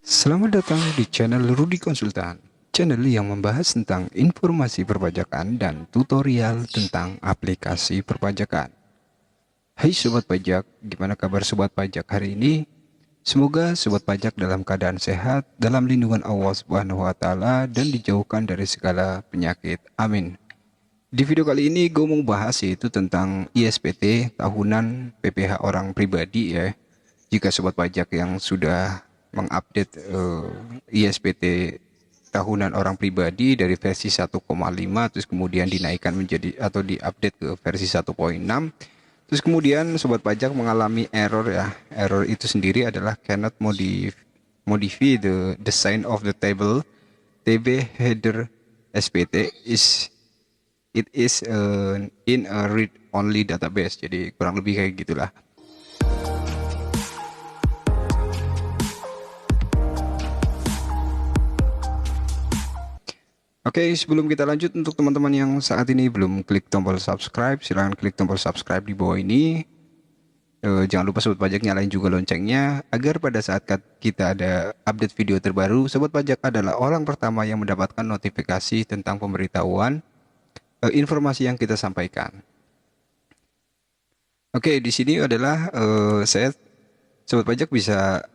Selamat datang di channel Rudy Konsultan, channel yang membahas tentang informasi perpajakan dan tutorial tentang aplikasi perpajakan. Hai Sobat Pajak, gimana kabar Sobat Pajak hari ini? Semoga Sobat Pajak dalam keadaan sehat, dalam lindungan Allah Subhanahu wa Ta'ala, dan dijauhkan dari segala penyakit. Amin. Di video kali ini gue mau bahas yaitu tentang ISPT tahunan PPh orang pribadi ya. Jika Sobat Pajak yang sudah mengupdate ISPT tahunan orang pribadi dari versi 1,5 terus kemudian dinaikkan menjadi atau diupdate ke versi 1,6, terus kemudian Sobat Pajak mengalami error ya. Error itu sendiri adalah cannot modify the design of the table TB header SPT is in a read only database. Jadi kurang lebih kayak gitulah. Oke, sebelum kita lanjut, untuk teman-teman yang saat ini belum klik tombol subscribe, silahkan klik tombol subscribe di bawah ini. Jangan lupa Sobat Pajak nyalain juga loncengnya, agar pada saat kita ada update video terbaru, Sobat Pajak adalah orang pertama yang mendapatkan notifikasi tentang pemberitahuan informasi yang kita sampaikan. Oke, di sini adalah Sobat Pajak bisa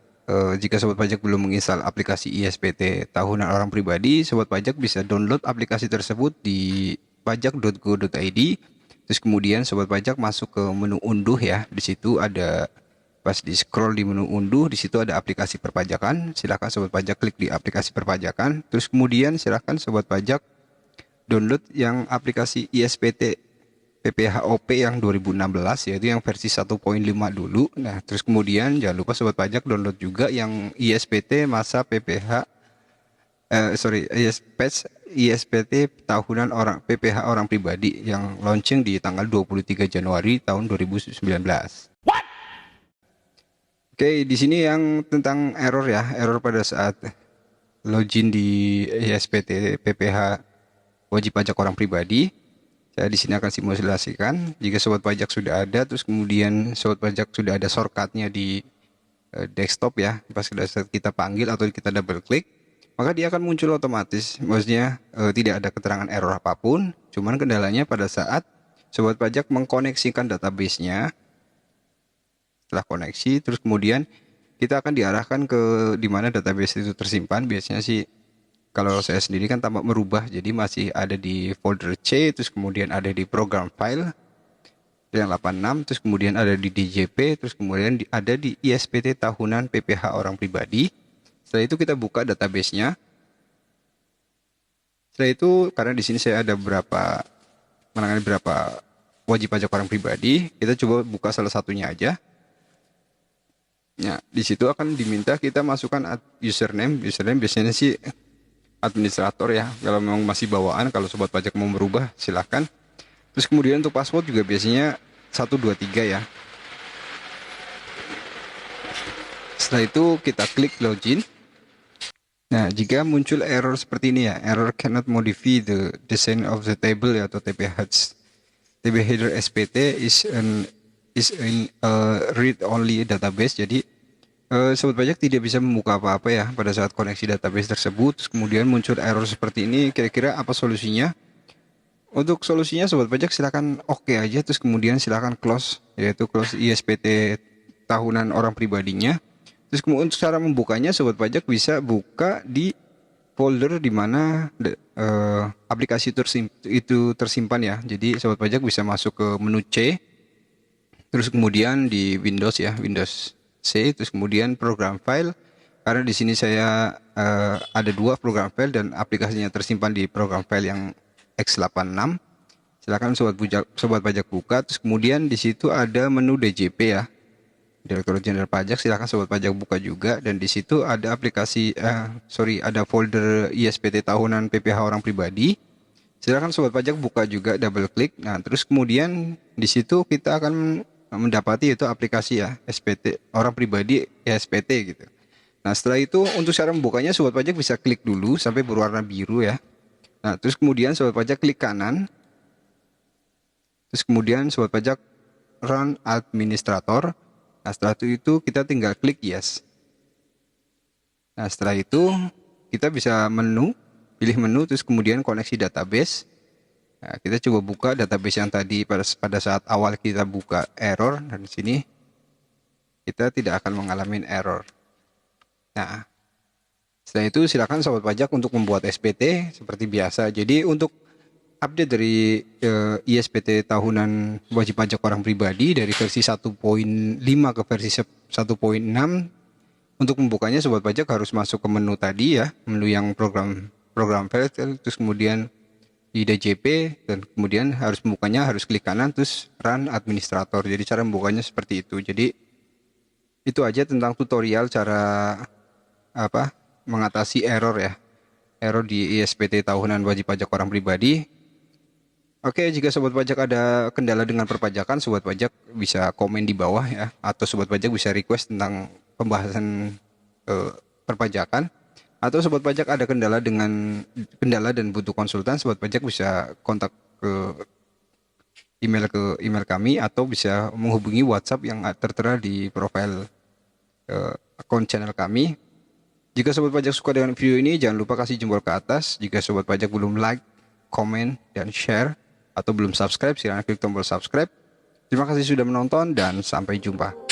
jika Sobat Pajak belum menginstal aplikasi ISPT tahunan orang pribadi, Sobat Pajak bisa download aplikasi tersebut di pajak.go.id. Terus kemudian Sobat Pajak masuk ke menu unduh ya. Di situ ada, pas di scroll di menu unduh, di situ ada aplikasi perpajakan. Silakan Sobat Pajak klik di aplikasi perpajakan. Terus kemudian silakan Sobat Pajak download yang aplikasi ISPT PPHOP yang 2016, yaitu yang versi 1.5 dulu. Nah, terus kemudian jangan lupa Sobat Pajak download juga yang ISPT masa PPH ISPT tahunan orang PPH orang pribadi yang launching di tanggal 23 Januari tahun 2019. Oke, di sini yang tentang error ya, error pada saat login di ISPT PPH wajib pajak orang pribadi. Saya di sini akan simulasikan jika Sobat Pajak sudah ada, terus kemudian Sobat Pajak sudah ada shortcutnya di desktop ya, pas kita panggil atau kita double klik, maka dia akan muncul otomatis. Maksudnya tidak ada keterangan error apapun, cuman kendalanya pada saat Sobat Pajak mengkoneksikan database-nya. Setelah koneksi, terus kemudian kita akan diarahkan ke di mana database itu tersimpan. Biasanya sih kalau saya sendiri kan tampak merubah, jadi masih ada di folder C, terus kemudian ada di program file yang 86, terus kemudian ada di DJP, terus kemudian ada di ISPT tahunan PPH orang pribadi. Setelah itu kita buka database-nya. Setelah itu, karena di sini saya ada menangani berapa wajib pajak orang pribadi, kita coba buka salah satunya aja. Ya, di situ akan diminta kita masukkan username. Username biasanya sih administrator ya, kalau memang masih bawaan. Kalau Sobat Pajak mau merubah silahkan. Terus kemudian untuk password juga biasanya 123 ya. Setelah itu kita klik login. Nah, jika muncul error seperti ini ya, error cannot modify the design of the table ya, atau TB header SPT is in a read only database. Jadi Sobat Pajak tidak bisa membuka apa-apa ya pada saat koneksi database tersebut. Terus kemudian muncul error seperti ini. Kira-kira apa solusinya? Untuk solusinya Sobat Pajak silakan oke aja, terus kemudian silakan close, yaitu close ISPT tahunan orang pribadinya. Terus kemudian untuk cara membukanya Sobat Pajak bisa buka di folder di mana aplikasi itu tersimpan ya. Jadi Sobat Pajak bisa masuk ke menu C, terus kemudian di Windows ya, Windows C, terus kemudian program file. Karena di sini saya ada dua program file dan aplikasinya tersimpan di program file yang X86. Silakan Sobat Pajak buka, terus kemudian di situ ada menu DJP ya, Direktorat Jenderal Pajak. Silakan Sobat Pajak buka juga, dan di situ ada ada folder ISPT tahunan PPH orang pribadi. Silakan Sobat Pajak buka juga, double klik. Nah, terus kemudian di situ kita akan mendapati itu aplikasi ya, SPT orang pribadi SPT gitu. Nah, setelah itu untuk cara membukanya Sobat Pajak bisa klik dulu sampai berwarna biru ya. Nah, terus kemudian Sobat Pajak klik kanan. Terus kemudian Sobat Pajak run administrator. Nah, setelah itu kita tinggal klik yes. Nah, setelah itu kita bisa pilih menu, terus kemudian koneksi database. Nah, kita coba buka database yang tadi pada saat awal kita buka error, dan di sini kita tidak akan mengalami error. Nah, setelah itu silakan sobat pajak untuk membuat SPT seperti biasa. Jadi untuk update dari ISPT tahunan wajib pajak orang pribadi dari versi 1.5 ke versi 1.6, untuk membukanya sobat pajak harus masuk ke menu tadi ya, menu yang program file, terus kemudian di DJP, dan kemudian harus membukanya harus klik kanan terus run administrator. Jadi cara membukanya seperti itu. Jadi itu aja tentang tutorial cara mengatasi error ya. Error di ISPT tahunan wajib pajak orang pribadi. Oke, jika sobat pajak ada kendala dengan perpajakan, sobat pajak bisa komen di bawah ya, atau sobat pajak bisa request tentang pembahasan perpajakan, atau sobat pajak ada kendala dan butuh konsultan, sobat pajak bisa kontak ke email kami, atau bisa menghubungi WhatsApp yang tertera di profil akun channel kami. Jika sobat pajak suka dengan video ini, jangan lupa kasih jempol ke atas. Jika sobat pajak belum like, komen, dan share, atau belum subscribe, silahkan klik tombol subscribe. Terima kasih sudah menonton dan sampai jumpa.